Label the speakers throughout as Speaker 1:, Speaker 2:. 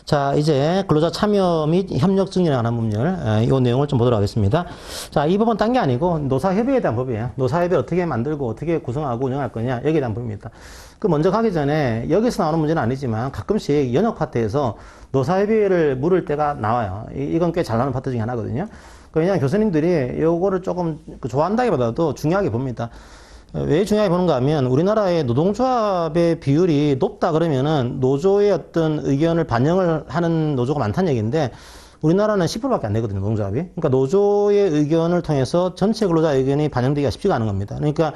Speaker 1: 자, 이제 근로자 참여 및 협력 증진에 관한 법률, 이 내용을 좀 보도록 하겠습니다. 자, 이 법은 딴 게 아니고 노사협의회에 대한 법이에요. 노사협의 어떻게 만들고 어떻게 구성하고 운영할 거냐, 여기에 대한 법입니다. 그 먼저 가기 전에 여기서 나오는 문제는 아니지만 가끔씩 연역 파트에서 노사협의회를 물을 때가 나와요. 이건 꽤 잘 나오는 파트 중에 하나거든요. 왜냐하면 교수님들이 요거를 조금 좋아한다기보다도 중요하게 봅니다. 왜 중요하게 보는가 하면 우리나라의 노동조합의 비율이 높다 그러면은 노조의 어떤 의견을 반영을 하는 노조가 많다는 얘기인데 우리나라는 10%밖에 안 되거든요, 노동조합이. 그러니까 노조의 의견을 통해서 전체 근로자 의견이 반영되기가 쉽지가 않은 겁니다. 그러니까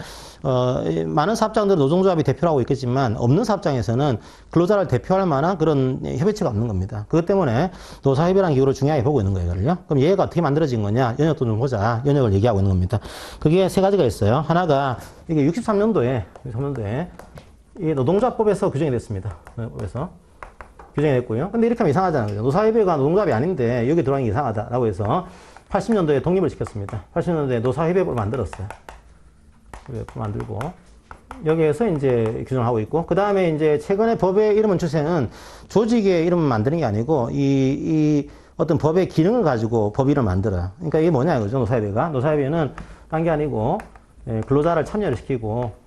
Speaker 1: 많은 사업장들은 노동조합이 대표를 하고 있겠지만 없는 사업장에서는 근로자를 대표할 만한 그런 협의체가 없는 겁니다. 그것 때문에 노사협의라는 기구를 중요하게 보고 있는 거예요, 이걸요. 그럼 얘가 어떻게 만들어진 거냐? 연역도 좀 보자. 연역을 얘기하고 있는 겁니다. 그게 세 가지가 있어요. 하나가 이게 63년도에 이 노동조합법에서 규정이 됐습니다. 그래서 규정이 됐고요. 근데 이렇게 하면 이상하잖아요. 노사협의회가 노동조합이 아닌데 여기 들어가는 게 이상하다라고 해서 80년도에 독립을 시켰습니다. 80년도에 노사협의회를 만들었어요. 만들고 여기에서 이제 규정을 하고 있고 그 다음에 이제 최근에 법의 이름은 추세는 조직의 이름을 만드는 게 아니고 이 어떤 법의 기능을 가지고 법 이름을 만들어요. 그러니까 이게 뭐냐 이거죠. 노사협의회는 딴 게 아니고 근로자를 참여를 시키고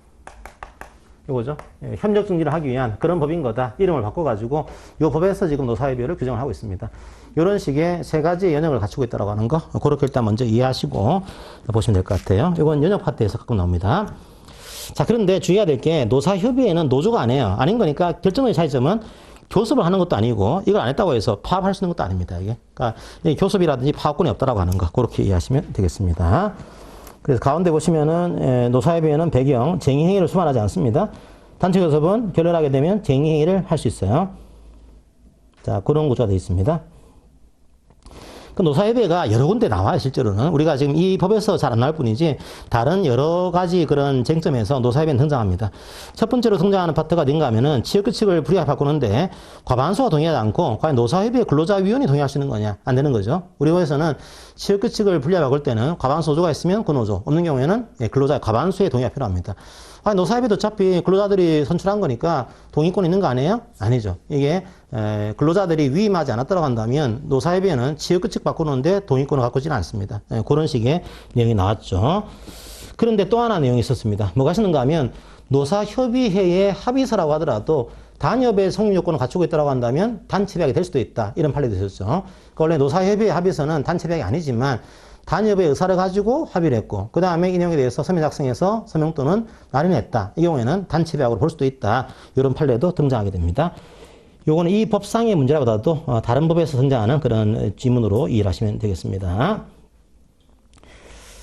Speaker 1: 이거죠. 협력 증진을 하기 위한 그런 법인 거다. 이름을 바꿔가지고 이 법에서 지금 노사협의회를 규정을 하고 있습니다. 이런 식의 세 가지 연역을 갖추고 있다고 하는 거 그렇게 일단 먼저 이해하시고 보시면 될 것 같아요. 이건 연역 파트에서 가끔 나옵니다. 자, 그런데 주의해야 될 게 노사협의회는 노조가 아니에요. 아닌 거니까 결정적인 차이점은 교섭을 하는 것도 아니고 이걸 안 했다고 해서 파업할 수 있는 것도 아닙니다. 이게 그러니까 교섭이라든지 파업권이 없다라고 하는 거 그렇게 이해하시면 되겠습니다. 그래서 가운데 보시면은 노사협의회는 배경 쟁의행위를 수반하지 않습니다. 단체 교섭은 결렬하게 되면 쟁의행위를 할 수 있어요. 자, 그런 구조가 되어 있습니다. 그 노사협의회가 여러 군데 나와요, 실제로는. 우리가 지금 이 법에서 잘 안 나올 뿐이지, 다른 여러 가지 그런 쟁점에서 노사협의회는 등장합니다. 첫 번째로 등장하는 파트가 어딘가 하면은, 지역규칙을 불이하게 바꾸는데, 과반수가 동의하지 않고, 과연 노사협의회 근로자위원이 동의할 수 있는 거냐? 안 되는 거죠. 우리 법에서는 지역규칙을 불리하게 바꿀 때는, 과반수 노조가 있으면 그 노조, 없는 경우에는 근로자 과반수의 동의가 필요합니다. 아니, 노사협의도 어차피 근로자들이 선출한 거니까 동의권 있는 거 아니에요? 아니죠. 이게 근로자들이 위임하지 않았다고 한다면 노사협의회는 지역규칙 바꾸는데 동의권을 갖고 있지는 않습니다. 그런 식의 내용이 나왔죠. 그런데 또 하나 내용이 있었습니다. 뭐가 있었는가 하면 노사협의회의 합의서라고 하더라도 단협의 성립 요건을 갖추고 있다고 한다면 단체배약이 될 수도 있다. 이런 판례도 있었죠. 그러니까 원래 노사협의회 합의서는 단체배약이 아니지만 단협의 의사를 가지고 합의를 했고 그 다음에 이 내용에 대해서 서면 작성해서 서명 또는 날인했다. 이 경우에는 단체배약으로 볼 수도 있다. 이런 판례도 등장하게 됩니다. 요거는 이 법상의 문제라보다도 다른 법에서 등장하는 그런 지문으로 이해를 하시면 되겠습니다.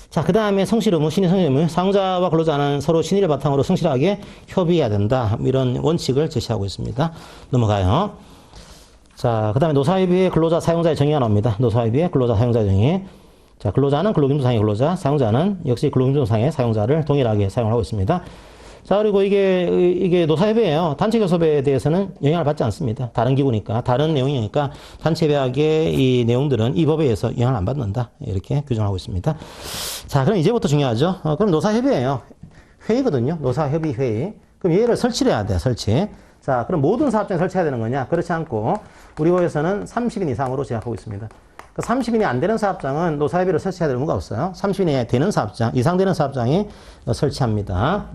Speaker 1: 자, 그 다음에 성실 의무, 신의 성실 의무, 사용자와 근로자는 서로 신의를 바탕으로 성실하게 협의해야 된다. 이런 원칙을 제시하고 있습니다. 넘어가요. 자, 그 다음에 노사협의회 근로자 사용자의 정의가 나옵니다. 노사협의회 근로자 사용자의 정의. 자, 근로자는 근로기준상의 근로자, 사용자는 역시 근로기준상의 사용자를 동일하게 사용을 하고 있습니다. 자, 그리고 이게 노사협의회예요. 단체 교섭에 대해서는 영향을 받지 않습니다. 다른 기구니까, 다른 내용이니까 단체배약의 이 내용들은 이 법에 의해서 영향을 안 받는다. 이렇게 규정하고 있습니다. 자, 그럼 이제부터 중요하죠. 그럼 노사협의회예요. 회의거든요. 노사협의회의. 그럼 얘를 설치를 해야 돼요. 설치. 자, 그럼 모든 사업장에 설치해야 되는 거냐? 그렇지 않고 우리 법에서는 30인 이상으로 제약하고 있습니다. 30인이 안 되는 사업장은 노사협의회를 설치해야 될 의무가 없어요. 30인이 되는 사업장, 이상 되는 사업장이 설치합니다.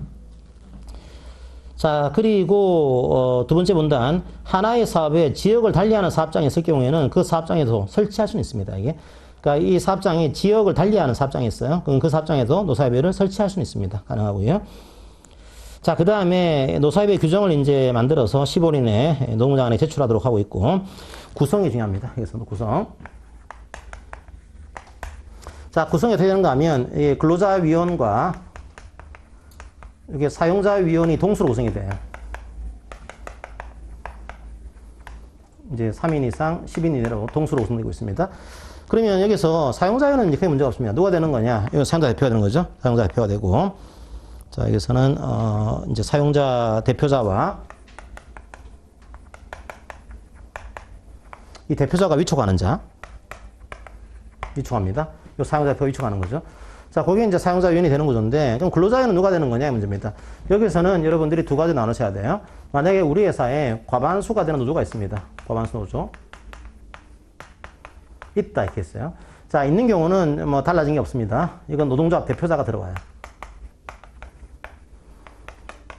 Speaker 1: 자, 그리고 두 번째 문단, 하나의 사업에 지역을 달리하는 사업장이 있을 경우에는 그 사업장에도 설치할 수는 있습니다. 이게. 그러니까 이 사업장이 지역을 달리하는 사업장이 있어요. 그럼 그 사업장에도 노사협의회를 설치할 수는 있습니다. 가능하고요. 자, 그 다음에 노사협의회 규정을 이제 만들어서 15일 내에 노무장관에 제출하도록 하고 있고, 구성이 중요합니다. 여기서도 구성. 자, 구성이 어떻게 되는가 하면, 근로자위원과 이렇게 사용자위원이 동수로 구성이 돼요. 이제 3인 이상, 10인 이내로 동수로 구성되고 있습니다. 그러면 여기서 사용자위원은 이제 크게 문제가 없습니다. 누가 되는 거냐? 이건 사용자 대표가 되는 거죠. 사용자 대표가 되고. 자, 여기서는, 이제 사용자 대표자와 이 대표자가 위촉하는 자. 위촉합니다. 요 사용자 대표가 위촉하는 거죠. 자, 거기에 이제 사용자위원이 되는 구조인데, 그럼 근로자위원은 누가 되는 거냐? 이 문제입니다. 여기서는 여러분들이 두 가지 나누셔야 돼요. 만약에 우리 회사에 과반수가 되는 노조가 있습니다. 과반수 노조. 있다 이렇게 했어요. 자, 있는 경우는 뭐 달라진 게 없습니다. 이건 노동조합 대표자가 들어와요.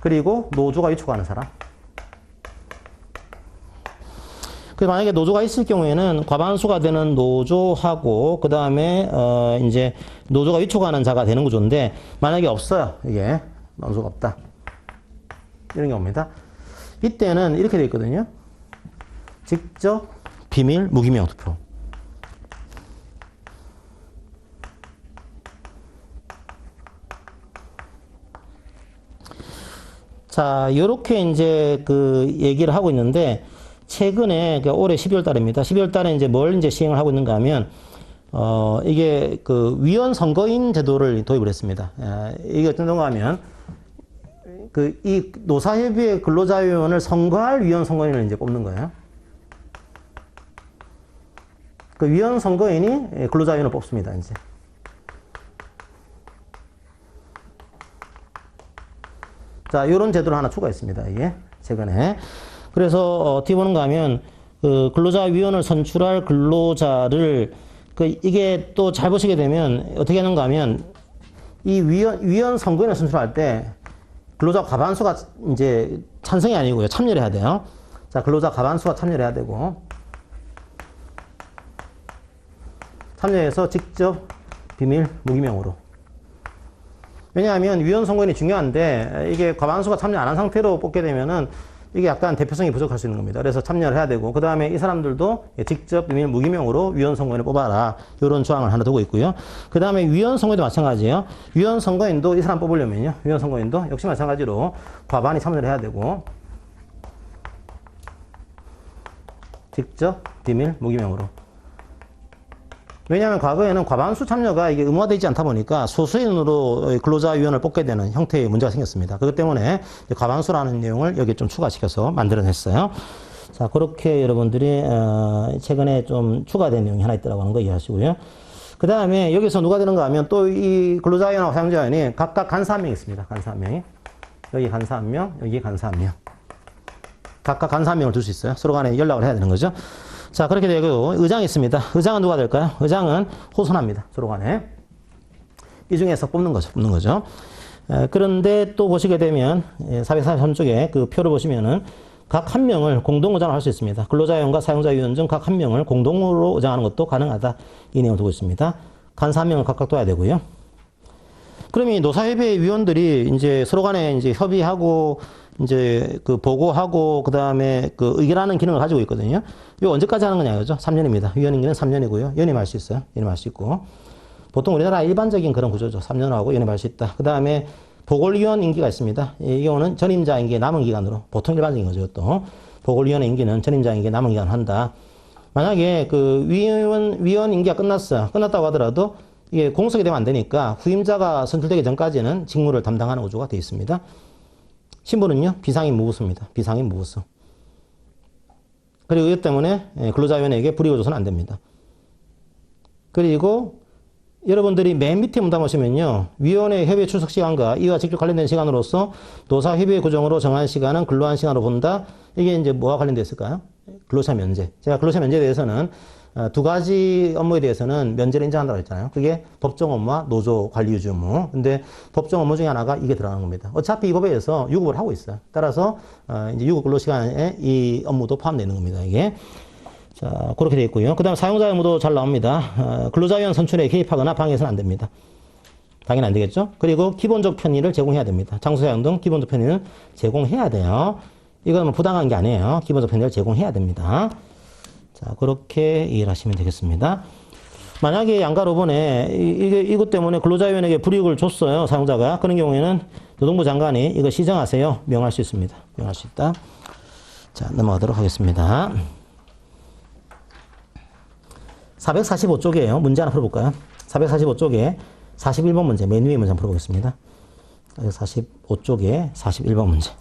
Speaker 1: 그리고 노조가 위촉하는 사람. 그 만약에 노조가 있을 경우에는 과반수가 되는 노조하고 그 다음에 이제 노조가 위촉하는 자가 되는 구조인데 만약에 없어요. 이게 노조가 없다. 이런 경우입니다. 이때는 이렇게 되어 있거든요. 직접 비밀 무기명 투표. 자, 요렇게 이제 그 얘기를 하고 있는데 최근에 그러니까 올해 12월 달입니다. 12월 달에 이제 뭘 이제 시행을 하고 있는가 하면 이게 그 위원 선거인 제도를 도입을 했습니다. 이게 어떤 건가 하면 그 이 노사협의회 근로자위원을 선거할 위원 선거인을 이제 뽑는 거예요. 그 위원 선거인이 근로자위원을 뽑습니다, 이제. 자, 요런 제도를 하나 추가했습니다, 이게. 최근에. 그래서 어떻게 보는가 하면 그 근로자위원을 선출할 근로자를 이게 또 잘 보시게 되면 어떻게 하는가 하면 이 위원 선거인을 선출할 때 근로자 과반수가 이제 찬성이 아니고요. 참여를 해야 돼요. 자, 근로자 과반수가 참여를 해야 되고 참여해서 직접 비밀 무기명으로. 왜냐하면 위원 선거인이 중요한데 이게 과반수가 참여 안 한 상태로 뽑게 되면은 이게 약간 대표성이 부족할 수 있는 겁니다. 그래서 참여를 해야 되고, 그 다음에 이 사람들도 직접 비밀 무기명으로 위원 선거인을 뽑아라. 이런 조항을 하나 두고 있고요. 그 다음에 위원 선거인도 마찬가지예요. 위원 선거인도 이 사람 뽑으려면요. 위원 선거인도 역시 마찬가지로 과반이 참여를 해야 되고, 직접 비밀 무기명으로. 왜냐하면 과거에는 과반수 참여가 이게 의무화되지 않다 보니까 소수인으로 근로자위원을 뽑게 되는 형태의 문제가 생겼습니다. 그것 때문에 과반수라는 내용을 여기에 좀 추가시켜서 만들어냈어요. 자, 그렇게 여러분들이 최근에 좀 추가된 내용이 하나 있다고 하는 거 이해하시고요. 그 다음에 여기서 누가 되는가 하면 또 이 근로자위원하고 사용자위원이 각각 간사 한 명 있습니다. 간사 한 명이. 여기 간사 한 명, 여기 간사 한 명. 각각 간사 한 명을 둘 수 있어요. 서로 간에 연락을 해야 되는 거죠. 자, 그렇게 되고 의장이 있습니다. 의장은 누가 될까요? 의장은 호선합니다. 서로 간에. 이 중에서 뽑는 거죠. 그런데 또 보시게 되면 443쪽에 그 표를 보시면은 각 한 명을 공동 의장을 할 수 있습니다. 근로자위원과 사용자위원 중 각 한 명을 공동으로 의장하는 것도 가능하다. 이 내용을 두고 있습니다. 간사 한 명을 각각 둬야 되고요. 그러면 이 노사협의회 위원들이 이제 서로 간에 이제 협의하고 이제 그 보고하고 그다음에 그 의결하는 기능을 가지고 있거든요. 이거 언제까지 하는 거냐 그죠? 3년입니다. 위원 임기는 3년이고요. 연임할 수 있어요. 연임할 수 있고. 보통 우리나라 일반적인 그런 구조죠. 3년을 하고 연임할 수 있다. 그다음에 보궐위원 임기가 있습니다. 이 경우는 전임자 임기의 남은 기간으로 보통 일반적인 거죠. 또 보궐위원의 임기는 전임자 임기의 남은 기간 한다. 만약에 그 위원 임기가 끝났다고 하더라도 이게 공석이 되면 안 되니까 후임자가 선출되기 전까지는 직무를 담당하는 구조가 되어 있습니다. 신분은요, 비상임 무부수입니다. 비상임 무부수. 그리고 이것 때문에 근로자위원회에게 불이익을 줘서는 안 됩니다. 그리고 여러분들이 맨 밑에 문단 보시면요, 위원회 협의 출석 시간과 이와 직접 관련된 시간으로서 노사 협의 구정으로 정한 시간은 근로한 시간으로 본다. 이게 이제 뭐와 관련되어 있을까요? 근로차 면제. 제가 근로차 면제에 대해서는 두 가지 업무에 대해서는 면제를 인정한다고 했잖아요. 그게 법정 업무와 노조 관리 유지 업무. 근데 법정 업무 중에 하나가 이게 들어가는 겁니다. 어차피 이 법에서 유급을 하고 있어요. 따라서 이제 유급 근로 시간에 이 업무도 포함되는 겁니다. 이게. 자, 그렇게 되어 있고요. 그 다음 사용자 의무도 잘 나옵니다. 근로자위원 선출에 개입하거나 방해해서는 안 됩니다. 당연히 안 되겠죠. 그리고 기본적 편의를 제공해야 됩니다. 장소사용 등 기본적 편의를 제공해야 돼요. 이건 뭐 부당한 게 아니에요. 기본적 편의를 제공해야 됩니다. 자, 그렇게 이해를 하시면 되겠습니다. 만약에 양가 5번에 이것 때문에 근로자위원에게 불이익을 줬어요. 사용자가. 그런 경우에는 노동부 장관이 이거 시정하세요. 명할 수 있습니다. 명할 수 있다. 자, 넘어가도록 하겠습니다. 445쪽이에요. 문제 하나 풀어볼까요? 445쪽에 41번 문제, 맨 위에 문제 한번 풀어보겠습니다. 45쪽에 41번 문제.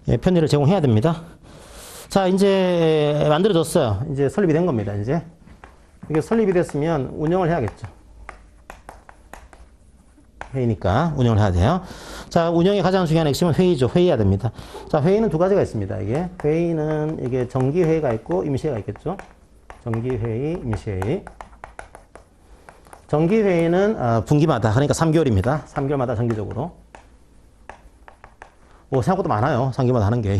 Speaker 1: 예, 편의를 제공해야 됩니다. 자, 이제 만들어졌어요. 이제 설립이 된 겁니다. 이제 이게 설립이 됐으면 운영을 해야겠죠. 회의니까 운영을 해야 돼요. 자, 운영의 가장 중요한 핵심은 회의죠. 회의해야 됩니다. 자, 회의는 두 가지가 있습니다. 회의는 정기회의가 있고 임시회의가 있겠죠. 정기회의, 임시회의. 정기회의는 분기마다, 그러니까 3개월입니다. 3개월마다 정기적으로. 생각보다 많아요. 3개월마다 하는 게.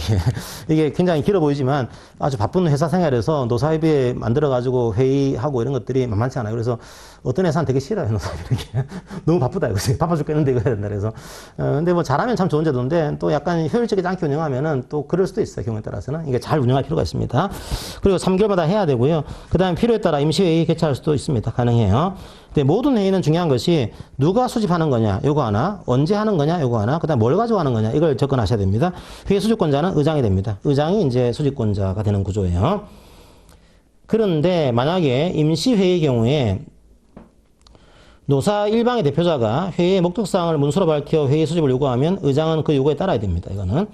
Speaker 1: 이게 굉장히 길어 보이지만 아주 바쁜 회사 생활에서 노사협의회 만들어가지고 회의하고 이런 것들이 만만치 않아요. 그래서 어떤 회사는 되게 싫어요. 노사협의회. 너무 바쁘다. 이거 바빠 죽겠는데 이거 해야 된다. 그래서. 근데 뭐 잘하면 참 좋은 제도인데 또 약간 효율적이지 않게 운영하면은 또 그럴 수도 있어요. 경우에 따라서는. 이게 잘 운영할 필요가 있습니다. 그리고 3개월마다 해야 되고요. 그 다음에 필요에 따라 임시회의 개최할 수도 있습니다. 가능해요. 근데 모든 회의는 중요한 것이 누가 수집하는 거냐, 요거 하나, 언제 하는 거냐, 요거 하나, 그 다음 뭘 가지고 하는 거냐, 이걸 접근하셔야 됩니다. 회의 수집권자는 의장이 됩니다. 의장이 이제 수집권자가 되는 구조예요. 그런데 만약에 임시회의 경우에 노사 일방의 대표자가 회의의 목적사항을 문서로 밝혀 회의 수집을 요구하면 의장은 그 요구에 따라야 됩니다. 이거는.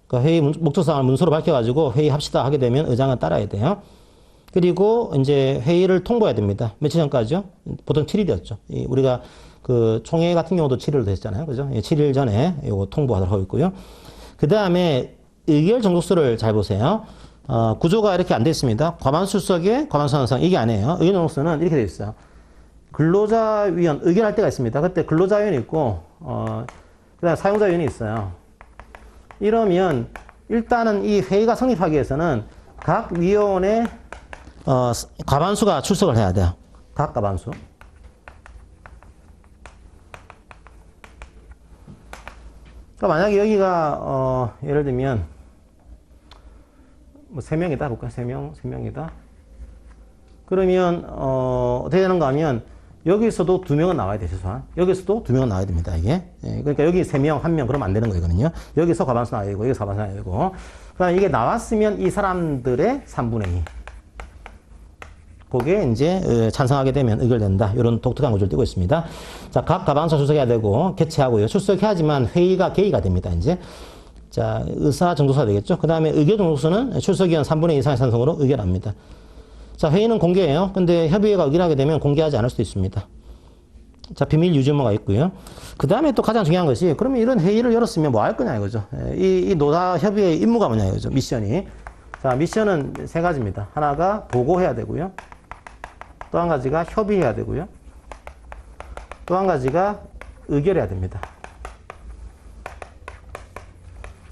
Speaker 1: 그러니까 회의 목적사항을 문서로 밝혀가지고 회의합시다 하게 되면 의장은 따라야 돼요. 그리고 이제 회의를 통보해야 됩니다. 며칠 전까지요? 보통 7일이었죠. 우리가 그 총회 같은 경우도 7일로 됐잖아요. 그죠? 7일 전에 이거 통보하도록 하고 있고요. 그 다음에 의결 정족수를 잘 보세요. 구조가 이렇게 안 돼 있습니다. 과반수석에 과반수 항상 이게 아니에요. 의결 정족수는 이렇게 돼 있어요. 근로자위원 의결할 때가 있습니다. 그때 근로자위원이 있고 그다음 사용자위원이 있어요. 이러면 일단은 이 회의가 성립하기 위해서는 각 위원의 과반수가 출석을 해야 돼요. 각 과반수. 그러니까 만약에 여기가 예를 들면 뭐 3명이다 볼까요? 3명이다. 그러면 어떻게 되는가 하면 여기서도 2명은 나와야 돼, 최소한. 여기서도 2명은 나와야 됩니다, 이게. 그러니까 여기 3명, 1명, 그러면 안 되는 거거든요. 여기서 과반수 나와야 되고, 여기서 과반수 나와야 되고. 그러니까 이게 나왔으면 이 사람들의 3분의 2. 그게 이제 찬성하게 되면 의결된다. 이런 독특한 구조를 띄고 있습니다. 자, 각 과반수 출석해야 되고, 개최하고요. 출석해야지만 회의가 개의가 됩니다, 이제. 자, 의사 정도수가 되겠죠. 그 다음에 의결 정도수는 출석위원 3분의 2 이상의 찬성으로 의결합니다. 자, 회의는 공개예요. 근데 협의회가 의결하게 되면 공개하지 않을 수도 있습니다. 자, 비밀 유지 의무가 있고요. 그 다음에 또 가장 중요한 것이, 그러면 이런 회의를 열었으면 뭐 할 거냐 이거죠. 이 노사 협의회의 임무가 뭐냐 이거죠. 미션이. 자, 미션은 3가지입니다. 하나가 보고해야 되고요. 또 한 가지가 협의해야 되고요. 또 한 가지가 의결해야 됩니다.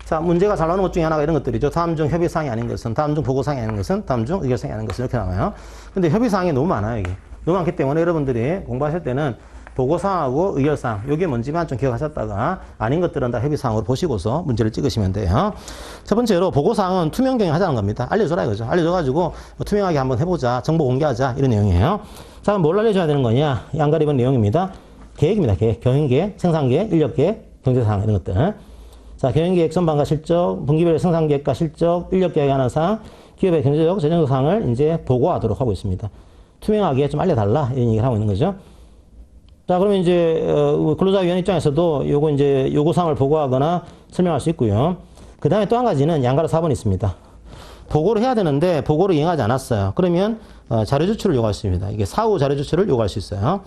Speaker 1: 자, 문제가 잘 나오는 것 중에 하나가 이런 것들이죠. 다음 중 협의사항이 아닌 것은, 다음 중 보고사항이 아닌 것은, 다음 중 의결사항이 아닌 것은 이렇게 나와요. 근데 협의사항이 너무 많아요, 이게. 너무 많기 때문에 여러분들이 공부하실 때는 보고사항하고 의결사항, 요게 뭔지만 좀 기억하셨다가 아닌 것들은 다 협의사항으로 보시고서 문제를 찍으시면 돼요. 첫 번째로 보고사항은 투명 경영하자는 겁니다. 알려줘라 이거죠. 알려줘가지고 투명하게 한번 해보자. 정보 공개하자. 이런 내용이에요. 자, 그럼 뭘 알려줘야 되는 거냐? 양가리 본 내용입니다. 계획입니다. 계획. 경영계획, 생산계획, 인력계획, 경제사항 이런 것들. 자, 경영계획 전반과 실적, 분기별 생산계획과 실적, 인력계획에 관한 사항, 기업의 경제적, 재정적 사항을 이제 보고하도록 하고 있습니다. 투명하게 좀 알려달라. 이런 얘기를 하고 있는 거죠. 자, 그러면 이제, 근로자위원 입장에서도 요거 이제 요구사항을 보고하거나 설명할 수 있고요. 그 다음에 또 한 가지는 양가로 4번이 있습니다. 보고를 해야 되는데, 보고를 이행하지 않았어요. 그러면, 자료 제출을 요구할 수 있습니다. 이게 사후 자료 제출을 요구할 수 있어요.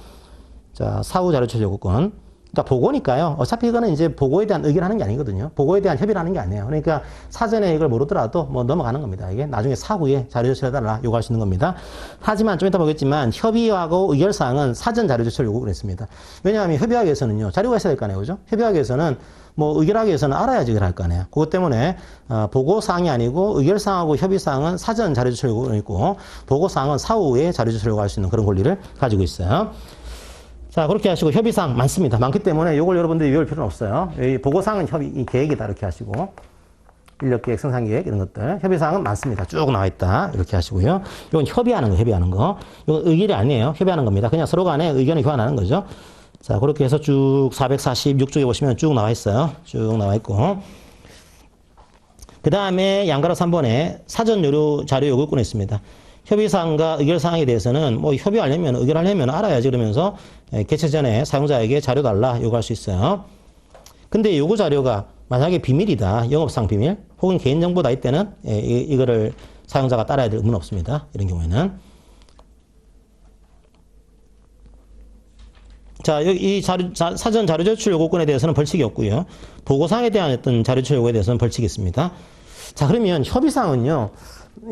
Speaker 1: 자, 사후 자료 제출 요구권. 그러니까 보고니까요. 어차피 이거는 이제 보고에 대한 의견하는 게 아니거든요. 보고에 대한 협의를 하는 게 아니에요. 그러니까 사전에 이걸 모르더라도 뭐 넘어가는 겁니다. 이게 나중에 사후에 자료 제출해달라 요구할 수 있는 겁니다. 하지만 좀 이따 보겠지만 협의하고 의결사항은 사전 자료 제출 요구를 했습니다. 왜냐하면 협의하기 위해서는요. 자료가 있어야 될 거 아니에요. 그죠? 협의하기 위해서는 뭐 의결하기 위해서는 알아야지 의결할 거 아니에요. 그것 때문에 보고사항이 아니고 의결사항하고 협의사항은 사전 자료 제출 요구가 있고 보고사항은 사후에 자료 제출 요구할 수 있는 그런 권리를 가지고 있어요. 자, 그렇게 하시고 협의사항 많습니다. 많기 때문에 이걸 여러분들이 외울 필요는 없어요. 이 보고사항은 이 계획이다 이렇게 하시고 인력계획, 생산계획 이런 것들 협의사항은 많습니다. 쭉 나와 있다 이렇게 하시고요. 이건 협의하는 거, 협의하는 거. 이건 의결이 아니에요. 협의하는 겁니다. 그냥 서로 간에 의견을 교환하는 거죠. 자, 그렇게 해서 쭉 446쪽에 보시면 쭉 나와 있어요. 쭉 나와 있고 그 다음에 양가로 3번에 사전 자료 요구권이 있습니다. 협의사항과 의결사항에 대해서는 뭐 협의하려면 의결하려면 알아야지 그러면서 개최 전에 사용자에게 자료 달라 요구할 수 있어요. 근데 요구 자료가 만약에 비밀이다. 영업상 비밀 혹은 개인정보다 이때는 이거를 사용자가 따라야 될 의무는 없습니다. 이런 경우에는. 자, 여기 이 사전 자료 제출 요구권에 대해서는 벌칙이 없고요. 보고사항에 대한 어떤 자료 제출 요구에 대해서는 벌칙이 있습니다. 자, 그러면 협의사항은요.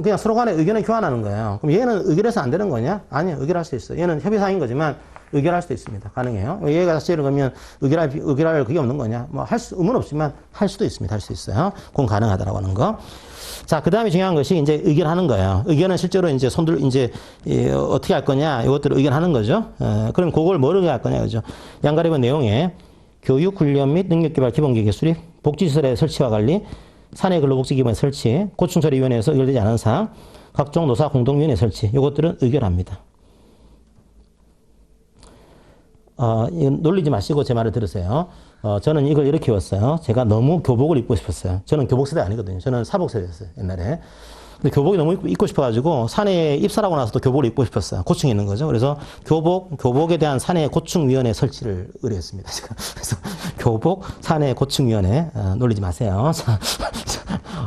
Speaker 1: 그냥 서로 간에 의견을 교환하는 거예요. 그럼 얘는 의결해서 안 되는 거냐? 아니요. 의결할 수 있어요. 얘는 협의사항인 거지만 의결할 수도 있습니다. 가능해요. 얘가 사실은 그러면 의결할 그게 없는 거냐? 뭐 의무는 없지만 할 수도 있습니다. 할 수 있어요. 그건 가능하다라고 하는 거. 자, 그 다음에 중요한 것이 이제 의결하는 거예요. 의견은 실제로 이제 어떻게 할 거냐? 이것들을 의견하는 거죠. 그럼 그걸 뭐를 할 거냐? 그죠? 양가리본 내용에 교육, 훈련 및 능력개발 기본계획 수립, 복지시설의 설치와 관리, 사내 근로복지기관의 설치, 고충처리위원회에서 의결되지 않은 사항, 각종 노사 공동위원회 설치, 이것들은 의결합니다. 놀리지 마시고 제 말을 들으세요. 저는 이걸 이렇게 외웠어요. 제가 너무 교복을 입고 싶었어요. 저는 교복 세대 아니거든요. 저는 사복 세대였어요, 옛날에. 근데 교복이 너무 입고 싶어가지고 산에 입사하고 나서도 교복을 입고 싶었어요. 고충이 있는 거죠. 그래서 교복에 대한 사내 고충위원회 설치를 의뢰했습니다. 제가. 그래서 교복 사내 고충위원회 놀리지 마세요. 자,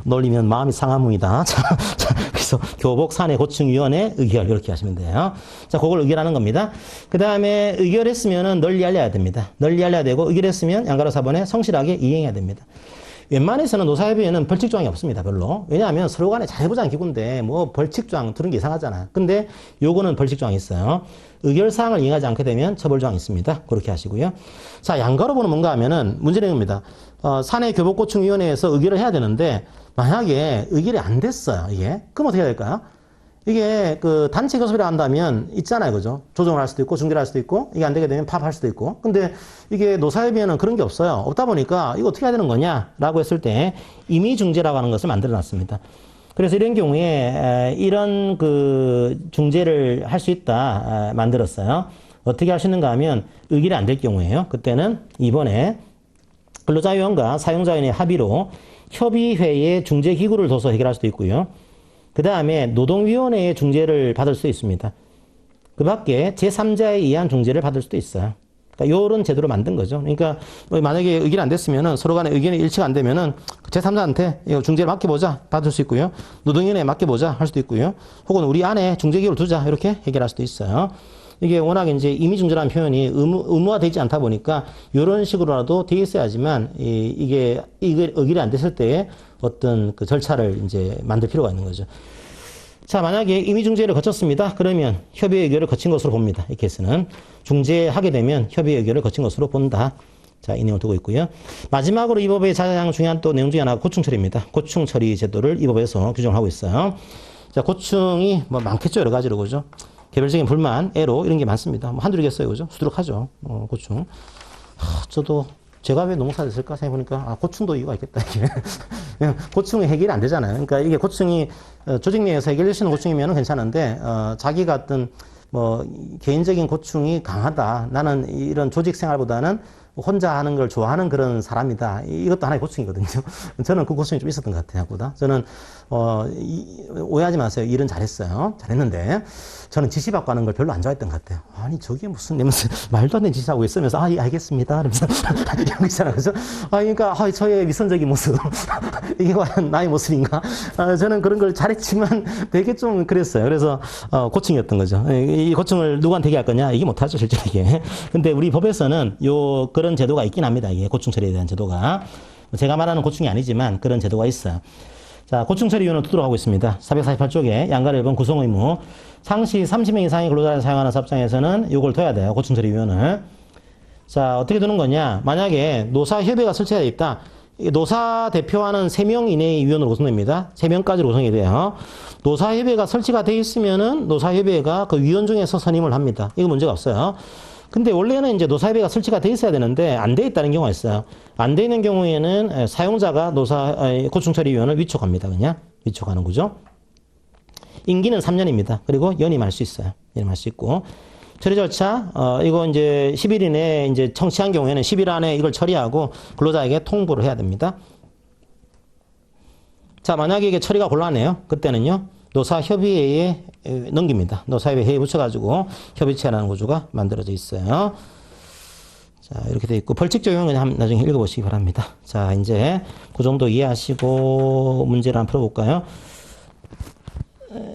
Speaker 1: 놀리면 마음이 상하무이다. 자, 그래서 교복 사내 고충위원회 의결 이렇게 하시면 돼요. 자, 그걸 의결하는 겁니다. 그 다음에 의결했으면은 널리 알려야 됩니다. 널리 알려야 되고 의결했으면 양가로 사본에 성실하게 이행해야 됩니다. 웬만해서는 노사협의회는 벌칙조항이 없습니다. 별로. 왜냐하면 서로 간에 자유보장 기구인데 뭐 벌칙조항 들은 게 이상하잖아. 근데 요거는 벌칙조항이 있어요. 의결사항을 이행하지 않게 되면 처벌조항이 있습니다. 그렇게 하시고요. 자, 양가로보는 뭔가 하면은 문제는 이겁니다. 사내교복고충위원회에서 의결을 해야 되는데 만약에 의결이 안 됐어요. 이게. 그럼 어떻게 해야 될까요? 이게 그 단체 교섭이라 한다면 있잖아요. 그죠? 조정을 할 수도 있고 중재를 할 수도 있고 이게 안 되게 되면 파업할 수도 있고. 근데 이게 노사협의회는 그런 게 없어요. 없다 보니까 이거 어떻게 해야 되는 거냐라고 했을 때 임의중재라고 하는 것을 만들어 놨습니다. 그래서 이런 경우에 이런 그 중재를 할 수 있다 만들었어요. 어떻게 할 수 있는가 하면 의결이 안 될 경우에요. 그때는 이번에 근로자위원과 사용자위원의 합의로 협의회에 중재기구를 둬서 해결할 수도 있고요. 그 다음에 노동위원회의 중재를 받을 수 있습니다. 그 밖에 제3자에 의한 중재를 받을 수도 있어요. 그러니까 요런 제도를 만든 거죠. 그러니까 만약에 의견이 안 됐으면은 서로 간에 의견이 일치가 안 되면은 제3자한테 이거 중재를 맡겨보자 받을 수 있고요. 노동위원회에 맡겨보자 할 수도 있고요. 혹은 우리 안에 중재기구를 두자 이렇게 해결할 수도 있어요. 이게 워낙 이제 임의중재라는 표현이 의무화되지 않다 보니까 이런 식으로라도 돼 있어야지만 이게 의결이 안 됐을 때에 어떤 그 절차를 이제 만들 필요가 있는 거죠. 자, 만약에 임의중재를 거쳤습니다. 그러면 협의 의결을 거친 것으로 봅니다. 이 케이스는 중재하게 되면 협의 의결을 거친 것으로 본다. 자, 이 내용을 두고 있고요. 마지막으로 이 법의 가장 중요한 또 내용 중에 하나가 고충처리입니다. 고충처리 제도를 이 법에서 규정을 하고 있어요. 자, 고충이 뭐 많겠죠. 여러 가지로 그죠. 개별적인 불만, 애로 이런 게 많습니다. 뭐 한둘이겠어요, 그죠? 수두룩하죠. 고충. 저도 제가 왜 농사를 했을까 생각해보니까 고충도 이유가 있겠다. 이게 고충이 해결이 안 되잖아요. 그러니까 이게 고충이 조직 내에서 해결될 수 있는 고충이면 괜찮은데 자기가 어떤 뭐 개인적인 고충이 강하다. 나는 이런 조직 생활보다는 혼자 하는 걸 좋아하는 그런 사람이다. 이것도 하나의 고충이거든요. 저는 그 고충이 좀 있었던 것 같아요. 생각보다. 저는 오해하지 마세요. 일은 잘했어요. 잘했는데 저는 지시받고 하는 걸 별로 안 좋아했던 것 같아요. 아니 저게 무슨 말도 안 되는 지시하고 있으면서 예, 알겠습니다. 이러면서 이런 거 있잖아요. 그래서 그러니까 저의 위선적인 모습 이게 과연 나의 모습인가? 저는 그런 걸 잘했지만 되게 좀 그랬어요. 그래서 고충이었던 거죠. 이 고충을 누구한테 얘기할 거냐? 이게 못하죠 실제로 이게. 근데 우리 법에서는 그런 제도가 있긴 합니다. 이게 고충 처리에 대한 제도가. 제가 말하는 고충이 아니지만 그런 제도가 있어요. 자, 고충 처리 위원은 두도록 하고 있습니다. 448쪽에 양가를 일본 구성 의무. 상시 30명 이상의 근로자를 사용하는 사업장에서는 이걸 둬야 돼요. 고충 처리 위원을. 자, 어떻게 두는 거냐? 만약에 노사협의회가 설치되어 있다. 노사 대표하는 3명 이내의 위원으로 구성됩니다. 3명까지로 구성이 돼요. 노사협의회가 설치가 되어 있으면은 노사협의회가 그 위원 중에서 선임을 합니다. 이거 문제가 없어요. 근데 원래는 이제 노사협의회가 설치가 돼 있어야 되는데 안 돼 있다는 경우가 있어요. 안 돼 있는 경우에는 사용자가 고충처리위원을 위촉합니다. 그냥 위촉하는 거죠. 임기는 3년입니다. 그리고 연임할 수 있어요. 연임할 수 있고. 처리 절차, 이거 이제 10일 이내에 이제 청취한 경우에는 10일 안에 이걸 처리하고 근로자에게 통보를 해야 됩니다. 자, 만약에 이게 처리가 곤란해요. 그때는요. 노사협의회에 넘깁니다. 노사협의회 회의에 붙여가지고 협의체라는 구조가 만들어져 있어요. 자, 이렇게 돼 있고, 벌칙 적용은 나중에 읽어보시기 바랍니다. 자, 이제 그 정도 이해하시고 문제를 한번 풀어볼까요?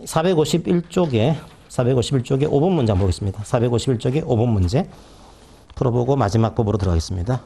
Speaker 1: 451쪽에 5번 문제 한번 보겠습니다. 451쪽에 5번 문제. 풀어보고 마지막 법으로 들어가겠습니다.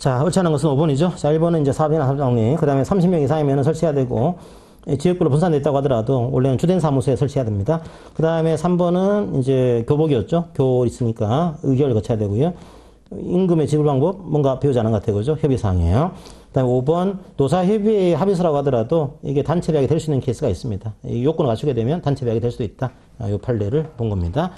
Speaker 1: 자, 옳지 않은 것은 5번이죠. 자, 1번은 이제 사업이나 사업정리. 그 다음에 30명 이상이면 설치해야 되고, 지역별로 분산됐다고 하더라도 원래는 주된 사무소에 설치해야 됩니다. 그 다음에 3번은 이제 교복이었죠. 교 있으니까 의결을 거쳐야 되고요. 임금의 지불 방법 뭔가 배우지 않은 것 같아요. 그죠? 협의사항이에요. 그 다음에 5번 노사협의회 합의서라고 하더라도 이게 단체 계약이 될 수 있는 케이스가 있습니다. 이 요건을 갖추게 되면 단체 계약이 될 수도 있다. 이 판례를 본 겁니다.